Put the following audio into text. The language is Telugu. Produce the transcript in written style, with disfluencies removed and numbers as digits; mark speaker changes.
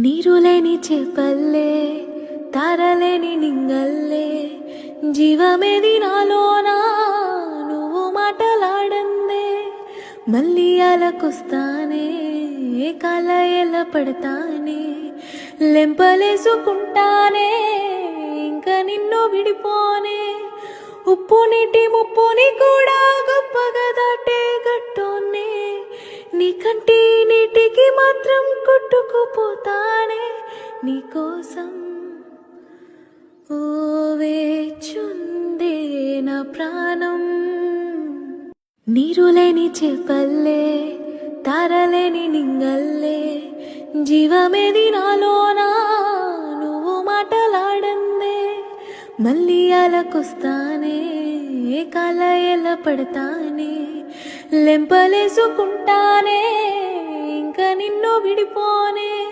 Speaker 1: నీరులేని చేపల్లే తారలేని నింగల్లే జీవమేది నాలోనా నువ్వు మాటలాడందే మళ్ళీ అలకొస్తానే కాల ఎలా పడతానే లెంపలేసుకుంటానే ఇంకా నిన్ను విడిపోనే ఉప్పు నీటి ముప్పుని కూడా గొప్పగా దాటే గట్టోనే నీ కంటి నీటికి మాత్రం కొట్టుకుపోతానే నీకోసం ఓ వేచుందే నా ప్రాణం. నీరులేని చేపల్లే తారలేని నింగల్లే జీవమేది నాలోనా నువ్వు మాటలాడందే మళ్ళీ అలకొస్తానే కాల ఎలా పడతానే లెంపలేసుకుంటానే ఇంకా నిన్ను విడిపోనే